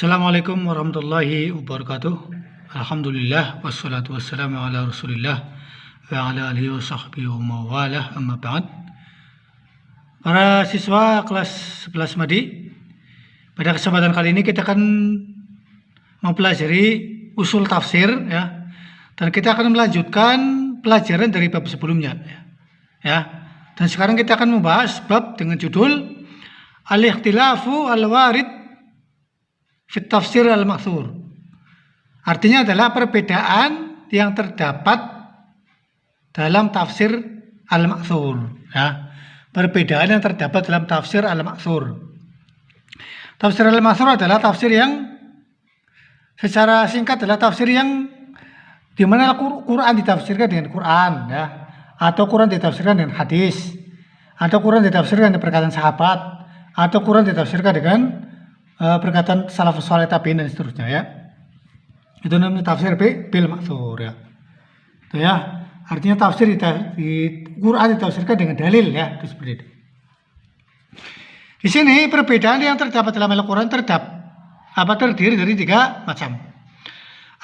Assalamualaikum warahmatullahi wabarakatuh. Alhamdulillah wassalatu wassalamu ala Rasulillah wa ala alihi wa sahbihi wa mawalah, amma ba'd. Para siswa kelas 11 Madi, pada kesempatan kali ini kita akan mempelajari usul tafsir ya. Dan kita akan melanjutkan pelajaran dari bab sebelumnya ya. Dan sekarang kita akan membahas bab dengan judul Al-Ikhtilafu Al-Warid Fit Tafsir Al-Ma'thur. Artinya adalah perbedaan yang terdapat dalam tafsir Al-Ma'thur ya. Perbedaan yang terdapat dalam tafsir Al-Ma'thur. Tafsir Al-Ma'thur adalah tafsir yang secara singkat adalah tafsir yang di mana Quran ditafsirkan dengan Quran ya, atau Quran ditafsirkan dengan hadis, atau Quran ditafsirkan dengan perkataan sahabat, atau Quran ditafsirkan dengan perkataan salafus saleh tabi'in dan seterusnya ya. Itu namanya tafsir bil ma'thur ya. Itu ya. Artinya tafsir di Quran ditafsirkan dengan dalil ya, itu seperti itu. Di sini perbedaan yang terdapat dalam Al-Quran terdiri dari 3 macam.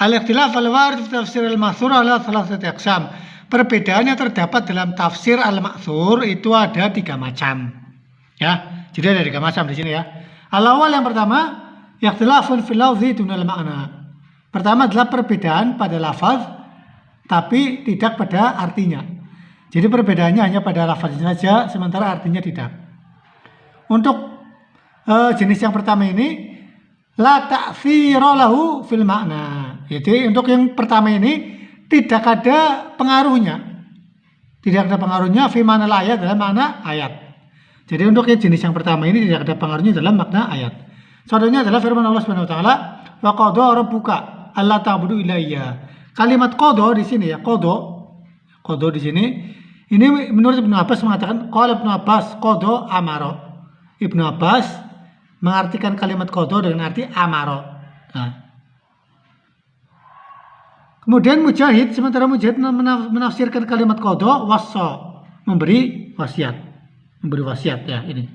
Al-ikhtilaf al-warid fi tafsir al-ma'thur ala thalathati aqsam. Perbedaan yang terdapat dalam tafsir al-ma'thur itu ada 3 macam. Ya. Jadi ada 3 macam di sini ya. Al-awwal yang pertama, ikhtilafun fil lafzi dunal ma'na. Pertama adalah perbedaan pada lafaz tapi tidak pada artinya. Jadi perbedaannya hanya pada lafaznya saja sementara artinya tidak. Untuk jenis yang pertama ini la ta'thira lahu fil ma'na. Jadi untuk yang pertama ini tidak ada pengaruhnya. Tidak ada pengaruhnya fi ma'nal ayat dalam makna ayat. Jadi untuk jenis yang pertama ini tidak ada pengaruhnya dalam makna ayat. Contohnya adalah firman Allah Subhanahu wa taala, "Wa qada rabbuka alla ta'budu illa iyyah." Kalimat qada di sini ya, qada di sini ini menurut Ibnu Abbas mengatakan qala Ibnu Abbas qada amara. Ibnu Abbas mengartikan kalimat qada dengan arti amara. Nah. Kemudian Mujahid, sementara Mujahid menafsirkan kalimat qada wassa, memberi wasiat. Memberi wasiat ya ini.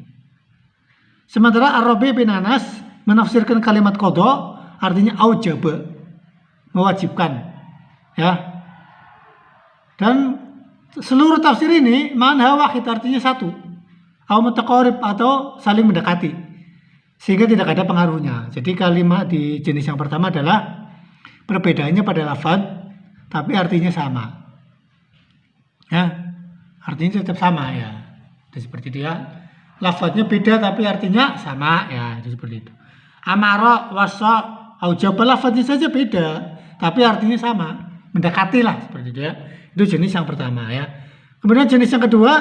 Sementara Ar-Rabi bin Anas menafsirkan kalimat qada artinya aujaba, mewajibkan ya. Dan seluruh tafsir ini makna wahid artinya satu. Au mutaqarrib atau saling mendekati. Sehingga tidak ada pengaruhnya. Jadi kalimat di jenis yang pertama adalah perbedaannya pada lafaz tapi artinya sama. Ya. Artinya tetap sama ya. Itu seperti itu ya. Lafaznya beda tapi artinya sama ya, itu seperti itu. Amara, wasa, aujaba lafaznya saja beda tapi artinya sama, mendekati lah seperti itu ya. Itu jenis yang pertama ya. Kemudian jenis yang kedua,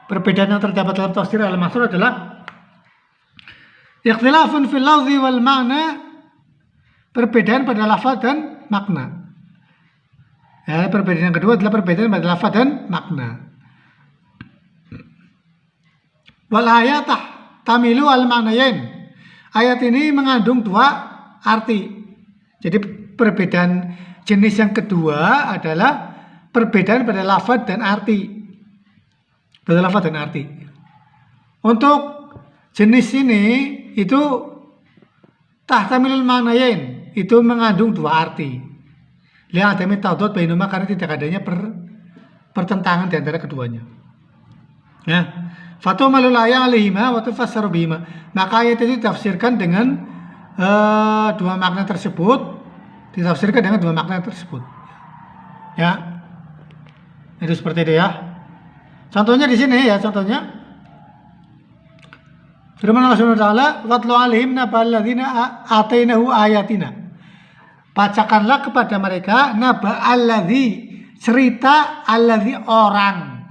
perbedaan yang terdapat dalam tafsir al-ma'thur adalah ikhtilafun fil lafzi wal ma'na, perbedaan pada lafaz dan makna. Ya, perbedaan yang kedua adalah perbedaan pada lafaz dan makna. Wal ayatah tamilu al ma'nayain. Ayat ini mengandung 2 arti. Jadi perbedaan jenis yang kedua adalah perbedaan pada lafaz dan arti. Pada lafaz dan arti. Untuk jenis ini itu tahtamilul ma'nayain, itu mengandung 2 arti. Lihat adami ta'dud bainahuma, karena tidak adanya pertentangan di antara keduanya. Ya. Fatumalul ayat alaihima wa tufassaru bihima. Maka ayat itu ditafsirkan dengan 2 makna tersebut, ditafsirkan dengan 2 makna tersebut. Ya. Itu seperti itu ya. Contohnya di sini ya, contohnya firman Allah Subhanahu wa taala, "Watlu 'alaihim naba'al ladzina atainahu ayatina." Bacakanlah kepada mereka naba'al ladzi, cerita alladzi orang.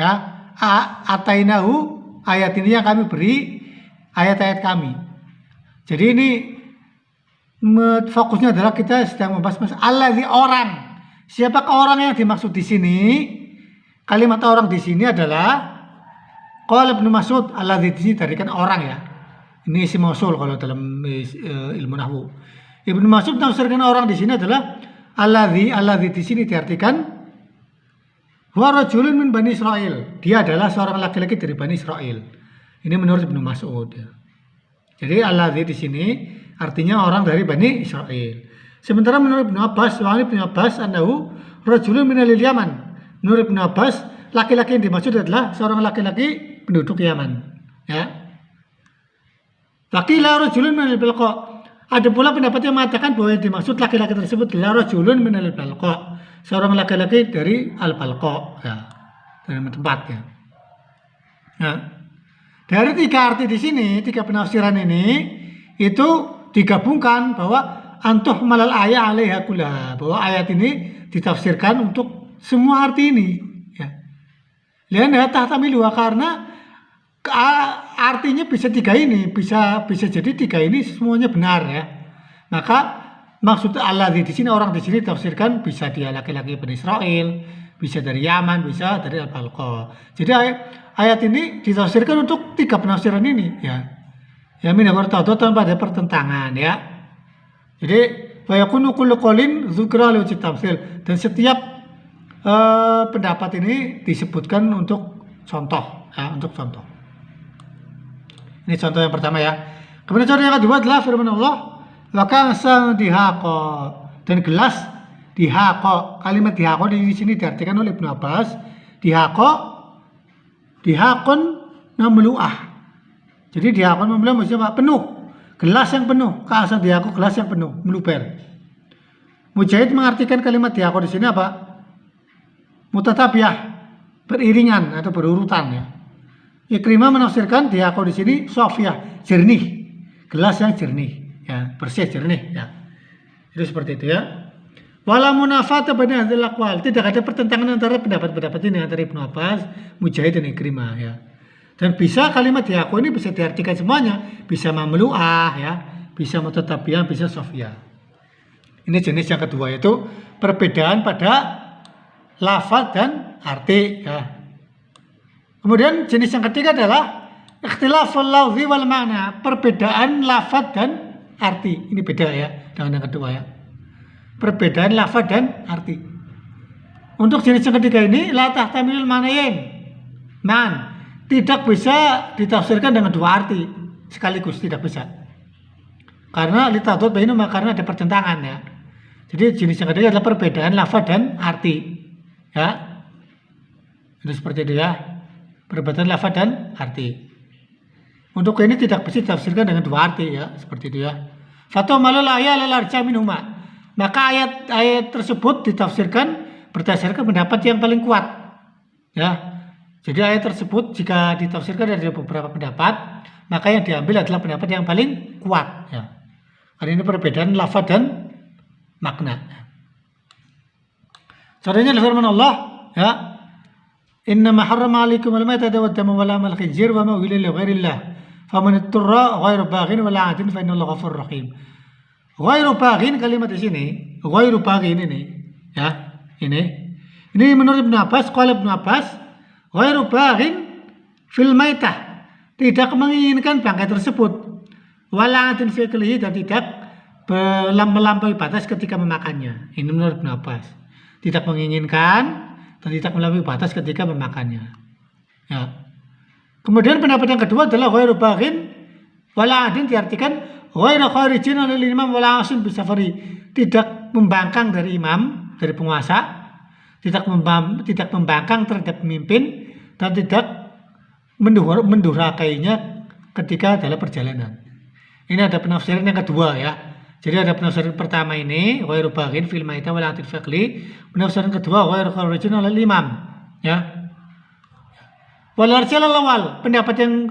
Ya. Atainahu, ayat ini yang kami beri, ayat-ayat kami. Jadi ini fokusnya adalah kita sedang membahas alladzi orang. Siapakah orang yang dimaksud di sini? Kalimat orang di sini adalah qala Ibnu Mas'ud, alladzi di sini dari kan orang ya. Ini isim mausul kalau dalam ilmu nahwu. Ibnu Mas'ud menafsirkan orang di sini adalah alladzi di sini diartikan wa rajulun min Bani Israil. Dia adalah seorang laki-laki dari Bani Israil. Ini menurut Ibnu Mas'ud ya. Jadi alladzi di sini artinya orang dari Bani Israel. Sementara menurut Ibnu Abbas, annahu rajulun minal Yaman. Menurut Ibnu Abbas, laki-laki yang dimaksud adalah seorang laki-laki penduduk Yaman. Ya. Waqilah rajulun minal Balqa. Ada pula pendapat yang mengatakan bahwa yang dimaksud laki-laki tersebut adalah rajulun minal Balqa. Seorang laki-laki dari Al-Balqa. Ya. Dari tempat ya. Ya. Dari tiga arti di sini, tiga penafsiran ini itu digabungkan bahwa antuh malal ayat alaiha kullaha, bahwa ayat ini ditafsirkan untuk semua arti ini ya. Lihat tahtamilu karena artinya bisa tiga ini, bisa jadi tiga ini semuanya benar ya. Maka maksud alladzi di sini orang di sini tafsirkan bisa dia laki-laki Bani Israel, bisa dari Yaman, bisa dari Al-Balqa. Jadi ayat ini ditafsirkan untuk tiga penafsiran ini ya. Ya min wartado tanpa ada pertentangan ya. Jadi wa yakunu kullu qaulin dzukra li tafsir, dan setiap pendapat ini disebutkan untuk contoh ya, untuk contoh. Ini contoh yang pertama ya. Kemudian contoh yang kedua adalah firman Allah wa ka'san dihaqa, dan gelas dihaqa. Kalimat dihaqa di sini diartikan oleh Ibnu Abbas dihakon namluah. Jadi dihakon namluah maksudnya penuh, gelas yang penuh. Ka'san dihaqo, gelas yang penuh, meluber. Mujahid mengartikan kalimat dihaqo di sini apa? Mutatabiah, beriringan atau berurutan ya. Ikrimah menafsirkan dihaqo di sini sofiyah, jernih, gelas yang jernih ya, bersih jernih ya. Itu seperti itu ya. Wala munafata baina hadzal aqwal, tidak ada pertentangan antara pendapat-pendapat ini antara Ibnu Abbas, Mujahid dan Ikrimah ya. Dan bisa kalimat dihaqo ini bisa diartikan semuanya, bisa mamlu'ah ya, bisa mutatabiah, bisa sofiyah. Ini jenis yang kedua, yaitu perbedaan pada lafaz dan arti ya. Kemudian jenis yang ketiga adalah ikhtilaful lafzi wal makna, perbedaan lafaz dan arti. Ini beda ya dengan yang kedua ya. Perbedaan lafaz dan arti. Untuk jenis yang ketiga ini la tahtamilul ma'nayain. Tidak bisa ditafsirkan dengan dua arti sekaligus, tidak bisa. Karena litadud bainahuma, karena ada pertentangan ya. Jadi jenis yang ketiga adalah perbedaan lafaz dan arti. Ya. Itu seperti itu ya. Perbedaan lafaz dan arti. Untuk ini tidak bisa ditafsirkan dengan dua arti ya, seperti itu ya. Fatumalul ayat al-arja minhuma. Maka ayat tersebut ditafsirkan berdasarkan pendapat yang paling kuat. Ya. Jadi ayat tersebut jika ditafsirkan dari beberapa pendapat, maka yang diambil adalah pendapat yang paling kuat ya. Karena ini perbedaan lafaz dan makna. Contohnya firman Allah ya. Innama harrama 'alaikum al-maitata wad-dama wa lahmal khinzir wa ma uhilla li ghairillah faman ittara ghairu baghin wa la 'adin fa innallaha ghafurur rahim. Ghairu baghin, kalimat di sini ghairu baghin ini ya, ini menurut Ibnu Abbas, qala Ibnu Abbas ghairu baghin fil maitah, tidak menginginkan bangkai tersebut, wala 'adin fi aklihi, dan tidak melampaui batas ketika memakannya. Ini menurut Ibnu Abbas, tidak menginginkan dan tidak melampaui batas ketika memakannya. Ya. Kemudian pendapat yang kedua adalah ghairu baghin wala 'adin, diartikan ghairu kharijin lil imam wala 'asin bisafari, tidak membangkang dari imam, dari penguasa, tidak membangkang terhadap pemimpin, dan tidak mendurhakainya ketika dalam perjalanan. Ini ada penafsiran yang kedua ya. Jadi ada penafsiran pertama ini ghairu baghin fil maitah wala 'adin fi akli. Penafsiran kedua ghairu kharijin lil imam ya. Wal arjal awal, pendapat yang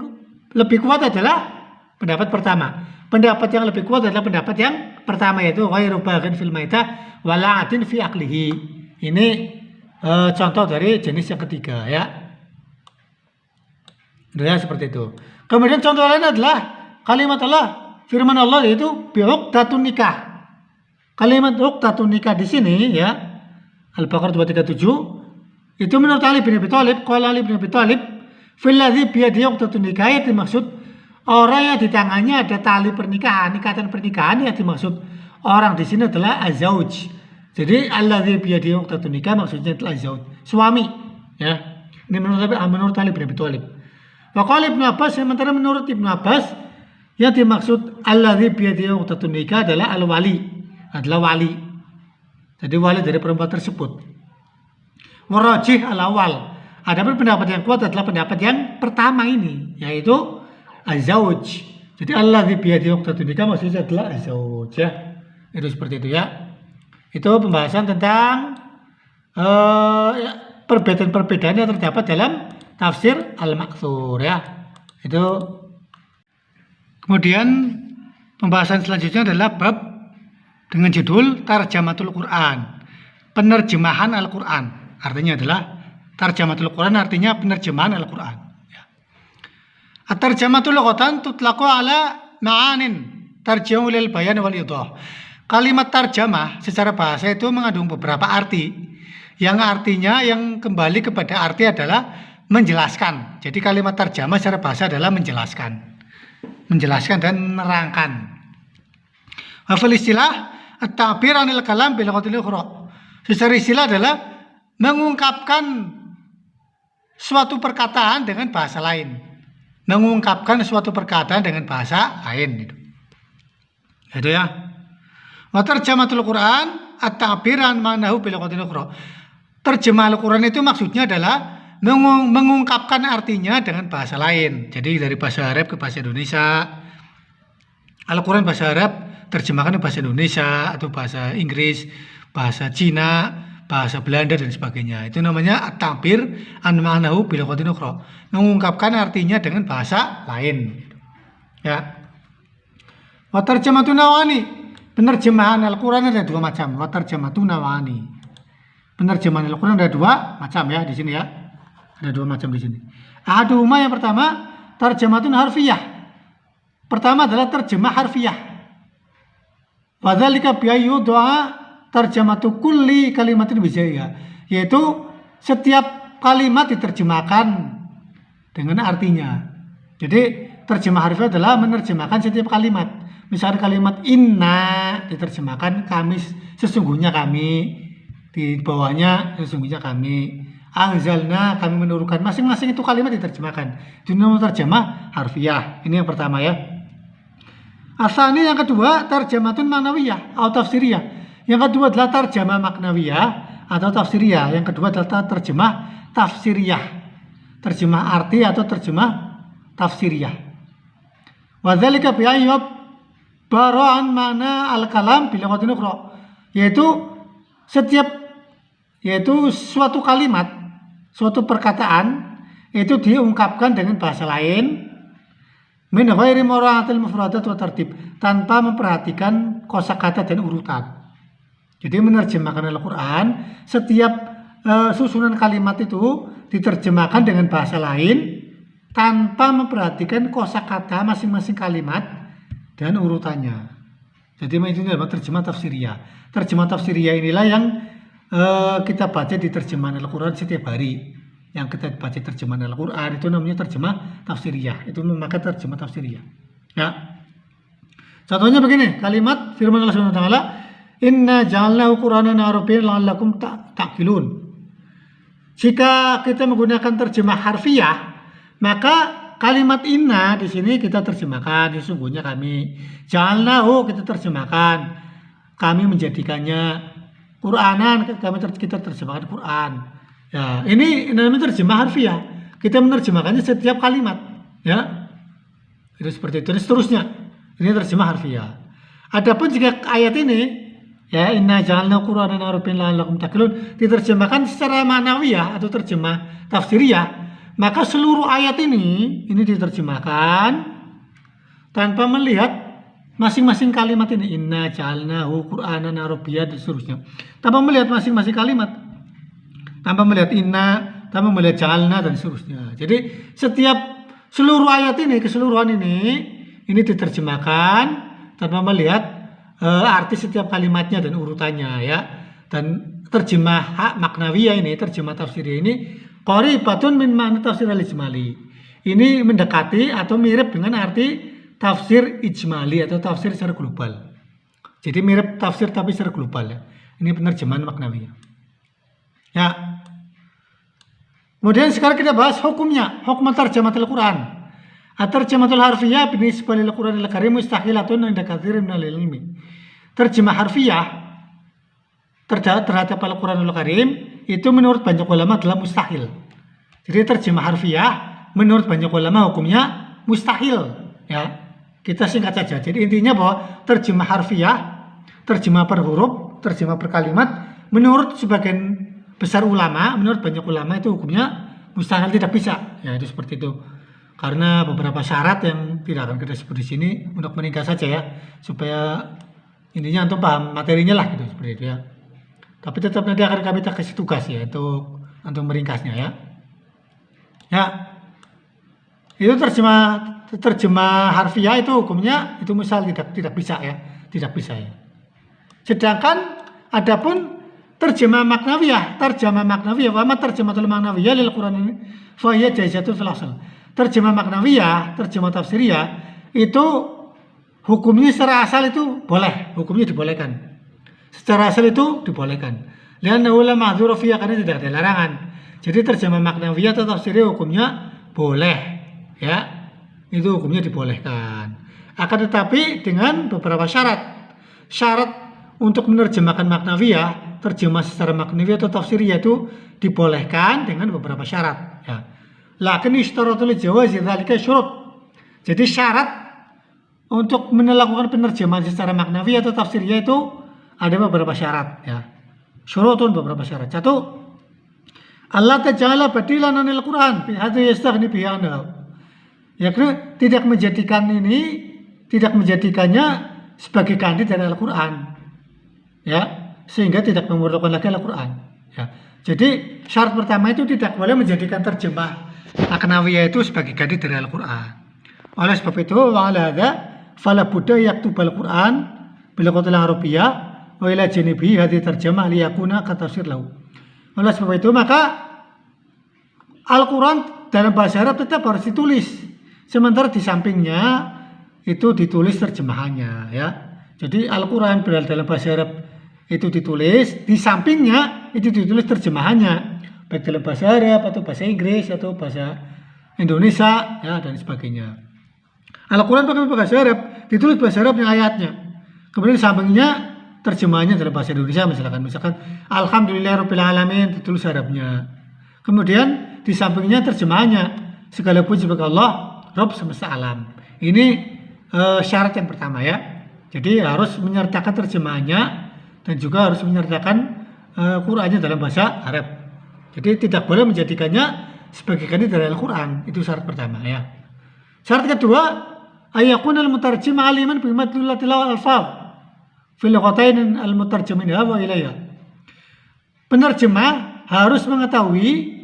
lebih kuat adalah pendapat pertama. Pendapat yang lebih kuat adalah pendapat yang pertama, yaitu ghairu baghin fil maitah wala 'adin fi aklihi. Ini contoh dari jenis yang ketiga ya. Ya seperti itu. Kemudian contoh lain adalah kalimat Allah, firman Allah, yaitu bi'uqdatun nikah. Kalimat uqdatun nikah di sini ya, Al-Baqarah 237, itu menurut Ali bin Abi Thalib, qala Ali bin Abi Thalib fil ladzi bi yadihi uqdatun nikah, itu dimaksud orang yang di tangannya ada tali pernikahan, ikatan pernikahan, yang dimaksud orang di sini adalah azauj. Jadi alladzi bi yadihi uqdatun nikah maksudnya adalah azauj, suami ya. Ini menurut Ali bin Abi Thalib. Wa qala Ibnu Abbas, sementara menurut Ibnu Abbas Yang dimaksud alladzi biyadihi 'uqdatun nikah adalah al-wali, adalah wali. Jadi wali dari perempuan tersebut. Warajih al-awal. Adapun pendapat yang kuat adalah pendapat yang pertama ini, yaitu az-zauj. Jadi alladzi biyadihi 'uqdatun nikah maksudnya adalah az-zauj ya. Itu seperti itu ya. Itu pembahasan tentang perbedaan-perbedaan yang terdapat dalam tafsir al-ma'thur ya. Itu. Kemudian pembahasan selanjutnya adalah bab dengan judul Tarjamatul Quran, penerjemahan Al-Quran. Artinya adalah Tarjamatul Quran artinya penerjemahan Al-Quran. At-tarjamatul lughatan tutlaqu ala ma'anin tarji'u lil bayan wal idah. Kalimat tarjamah secara bahasa itu mengandung beberapa arti. Yang artinya yang kembali kepada arti adalah menjelaskan. Jadi kalimat tarjamah secara bahasa adalah menjelaskan dan menerangkan. Wafil istilah at-ta'bir 'anil kalam bil lughatil ukhra. Secara istilah adalah mengungkapkan suatu perkataan dengan bahasa lain. Mengungkapkan suatu perkataan dengan bahasa lain itu ya. Wa tarjamatul Quran at-ta'bir 'an ma'nahu bil lughatil ukhra. Terjemah Al-Quran itu maksudnya adalah mengungkapkan artinya dengan bahasa lain. Jadi dari bahasa Arab ke bahasa Indonesia. Al-Quran bahasa Arab terjemahkan ke bahasa Indonesia atau bahasa Inggris, bahasa Cina, bahasa Belanda dan sebagainya. Itu namanya at-ta'bir 'an ma'nahu bil lughatil ukhra. Mengungkapkan artinya dengan bahasa lain. Ya. Wa tarjamatun nawani. Penerjemahan Al-Quran ada dua macam. Wa tarjamatun nawani. Penerjemahan Al-Quran ada dua macam ya di sini ya. Ada dua macam di sini. Ahaduhuma yang pertama tarjamatun harfiyah. Pertama adalah terjemah harfiah. Wa dzalika bi ayyudha tarjamatu kulli kalimatin bijaiha. Yaitu setiap kalimat diterjemahkan dengan artinya. Jadi terjemah harfiah adalah menerjemahkan setiap kalimat. Misalnya kalimat inna diterjemahkan kami, sesungguhnya kami, di bawahnya sesungguhnya kami. Anzalna kami menurunkan, masing-masing itu kalimat diterjemahkan. Itu namanya terjemah harfiah. Ini yang pertama ya. Asani yang kedua tarjamatun maknawiyah atau tafsiriyah. Yang kedua adalah tarjamah maknawiyah atau tafsiriyah. Yang kedua adalah terjemah tafsiriyah. Terjemah arti atau terjemah tafsiriyah. Wa dzalika bi ayyub bara'an mana al-kalam bil lughatil ukhra. Yaitu suatu kalimat, suatu perkataan itu diungkapkan dengan bahasa lain min ghairi mura'atil mufradat wa tartib, tanpa memperhatikan kosakata dan urutan. Jadi menerjemahkan Al-Quran, setiap susunan kalimat itu diterjemahkan dengan bahasa lain tanpa memperhatikan kosakata masing-masing kalimat dan urutannya. Jadi itu adalah terjemah tafsiriyah. Terjemah tafsiriyah inilah yang kita baca di terjemahan Al-Quran setiap hari. Yang kita baca terjemahan Al-Quran itu namanya terjemah tafsiriyah. Itu memakai terjemah tafsiriyah. Ya. Contohnya begini, kalimat firman Allah Subhanahu wa taala, "Inna ja'alnahu Qur'anan Arabiyyan la'allakum ta'qilun." Jika kita menggunakan terjemah harfiah, maka kalimat inna di sini kita terjemahkan sesungguhnya kami. Ja'alnahu kita terjemahkan kami menjadikannya. Qur'anan kita terjemahkan Quran. Ya, ini namanya terjemah harfiah. Kita menerjemahkannya setiap kalimat, ya. Itu seperti itu dan seterusnya. Ini terjemah harfiah. Adapun jika ayat ini, ya, inna ja'alna Qur'anan Arabiyyan la'allakum ta'qilun, diterjemahkan secara ma'nawiyah atau terjemah tafsiriyah, maka seluruh ayat ini diterjemahkan tanpa melihat masing-masing kalimat ini, inna ja'alnahu Qur'anan Arabiyyan dan seterusnya. Tanpa melihat masing-masing kalimat. Tanpa melihat inna, tanpa melihat ja'alna dan seterusnya. Jadi seluruh ayat ini, keseluruhan ini diterjemahkan tanpa melihat arti setiap kalimatnya dan urutannya ya. Dan terjemah maknawiyah ini, terjemah tafsiriyah ini qaribatun min ma'na tafsir al-ijmali. Ini mendekati atau mirip dengan arti tafsir ijmali atau tafsir secara global. Jadi mirip tafsir tapi secara global ya. Ini penerjemahan maknawiyah. Ya. Kemudian sekarang kita bahas hukumnya, hukum terjemah Al-Quran. At-tarjamatul harfiyah binisbah lil Qur'anil Karim mustahilatun 'inda katsirin minal ilmi. Terjemah harfiah terhadap Al-Qur'anul Karim itu menurut banyak ulama adalah mustahil. Jadi terjemah harfiah menurut banyak ulama hukumnya mustahil, ya. Kita singkat saja. Jadi intinya bahwa terjemah harfiah, terjemah per huruf, terjemah per kalimat menurut sebagian besar ulama, menurut banyak ulama itu hukumnya mustahil, tidak bisa. Ya, itu seperti itu. Karena beberapa syarat yang tidak akan kita sebut di sini untuk meningkat saja ya, supaya intinya untuk paham materinya lah gitu, seperti itu ya. Tapi tetap nanti akan kami kasih tugas ya untuk meringkasnya ya. Ya, itu terjemah harfiah itu hukumnya itu misal tidak bisa ya, tidak bisa ya. Sedangkan adapun terjemah maknawiyah, wa terjematul maknawiyah lil Qur'an ini fa hiya jaizatun fil asl. Terjemah maknawiyah, terjemah tafsiriyah itu hukumnya secara asal itu boleh, hukumnya dibolehkan. Secara asal itu dibolehkan. Lianna ulama ma'dzur fiha, karena tidak ada larangan. Jadi terjemah maknawiyah atau tafsiriyah hukumnya boleh, ya. Itu hukumnya dibolehkan. Akan tetapi dengan beberapa syarat. Syarat untuk menerjemahkan maknawiyah, terjemah secara maknawiyah atau tafsiriyah itu dibolehkan dengan beberapa syarat, ya. Lakin ishtaratul jawazi dzalika syurut. Jadi syarat untuk melakukan penerjemahan secara maknawiyah atau tafsiriyah itu ada beberapa syarat, ya. Syurutun, beberapa syarat. Satu, Allah taj'ala badilan anil Qur'an bi hadza yastaghni bihi anhu. Yakni tidak menjadikannya sebagai ganti dari Al-Qur'an. Ya, sehingga tidak memerlukan lagi Al-Qur'an, ya. Jadi syarat pertama itu tidak boleh menjadikan terjemah maknawiyah itu sebagai ganti dari Al-Qur'an. Oleh sebab itu, wa ala hadza fala budda yaktubal Qur'an bil lughatil arabiyyah wa ila janibi hadhihi tarjamah liyakuna katafsir lahu. Oleh sebab itu maka Al-Quran dalam bahasa Arab tetap harus ditulis, sementara di sampingnya itu ditulis terjemahannya, ya. Jadi Al-Quran dalam bahasa Arab itu ditulis, di sampingnya itu ditulis terjemahannya, baik dalam bahasa Arab atau bahasa Inggris atau bahasa Indonesia, ya, dan sebagainya. Al-Quran pakai bahasa Arab, ditulis bahasa Arab yang ayatnya, kemudian di sampingnya terjemahannya dalam bahasa Indonesia, misalkan Alhamdulillahirabbil alamin, ditulis Arabnya. Kemudian di sampingnya terjemahannya, segala puji bagi Allah Rabb semesta alam. Ini syarat yang pertama, ya. Jadi harus menyertakan terjemahannya dan juga harus menyertakan Qur'annya dalam bahasa Arab. Jadi tidak boleh menjadikannya sebagai ganti dari Al-Qur'an. Itu syarat pertama, ya. Syarat kedua, ayakunal mutarjim aliman bima tilawal alfaz fil lughatain al-mutarjamin wa ilayya. Penerjemah harus mengetahui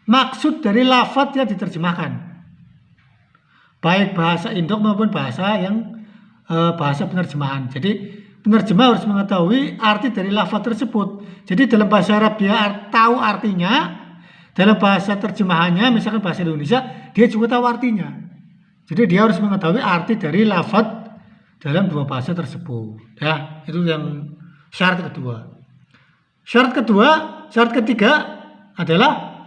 maksud dari lafaz yang diterjemahkan, baik bahasa induk maupun bahasa penerjemahan. Jadi penerjemah harus mengetahui arti dari lafaz tersebut. Jadi dalam bahasa Arab dia tahu artinya, dalam bahasa terjemahannya misalkan bahasa Indonesia dia juga tahu artinya. Jadi dia harus mengetahui arti dari lafaz dalam dua bahasa tersebut, ya. Itu yang syarat kedua. Syarat ketiga adalah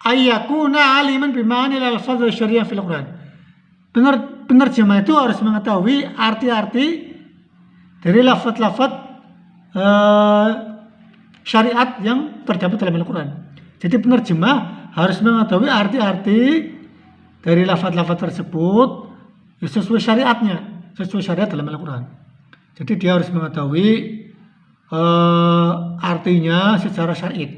ayyakuna aliman bima'anil alfaz syariah fil Quran. Penerjemah itu harus mengetahui arti-arti dari lafaz-lafaz syariat yang terdapat dalam Al-Quran. Jadi penerjemah harus mengetahui arti-arti dari lafaz-lafaz tersebut sesuai syariatnya, sesuai syariat dalam Al-Quran. Jadi dia harus mengetahui artinya secara syar'i,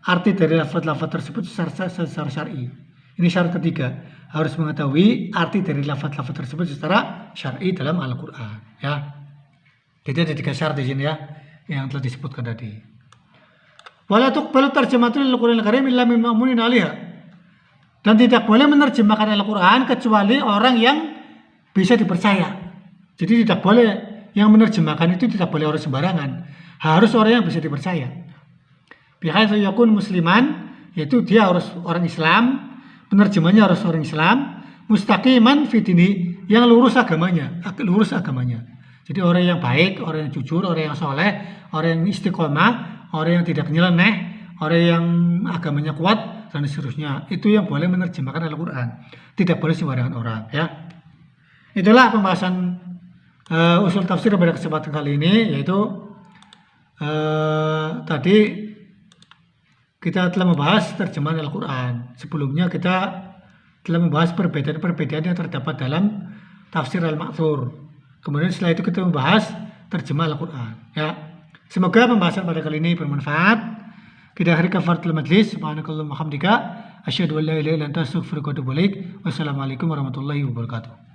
arti dari lafaz-lafaz tersebut secara syar'i. Ini syarat ketiga, harus mengetahui arti dari lafaz-lafaz tersebut secara syar'i dalam Al-Quran, ya. Jadi ada 3 syarat di sini, ya, yang telah disebutkan tadi. Wala tuqbalu tarjamatul Al-Qur'anil Karim illa min ma'munin 'alaiha. Dan tidak boleh menerjemahkan Al-Quran kecuali orang yang bisa dipercaya. Jadi tidak boleh yang menerjemahkan itu, tidak boleh orang sembarangan, harus orang yang bisa dipercaya. Bihaitsu yakun musliman, yaitu dia harus orang Islam, penerjemahnya harus orang Islam, mustaqiman fi dini, yang lurus agamanya. Jadi orang yang baik, orang yang jujur, orang yang soleh, orang yang istiqomah, orang yang tidak nyeleneh, orang yang agamanya kuat dan seterusnya. Itu yang boleh menerjemahkan Al-Quran. Tidak boleh sembarangan orang, ya. Itulah pembahasan usul tafsir pada kesempatan kali ini, yaitu tadi kita telah membahas terjemahan Al-Quran. Sebelumnya kita telah membahas perbedaan-perbedaan yang terdapat dalam tafsir Al-Ma'thur. Kemudian setelah itu kita membahas terjemah Al-Quran, ya. Semoga pembahasan pada kali ini bermanfaat. Kita akhiri kafaratul majlis. Subhanakallahumma hamdika asyhadu an la ilaha illa anta astaghfiruka wa atubu ilaik. Wassalamualaikum warahmatullahi wabarakatuh.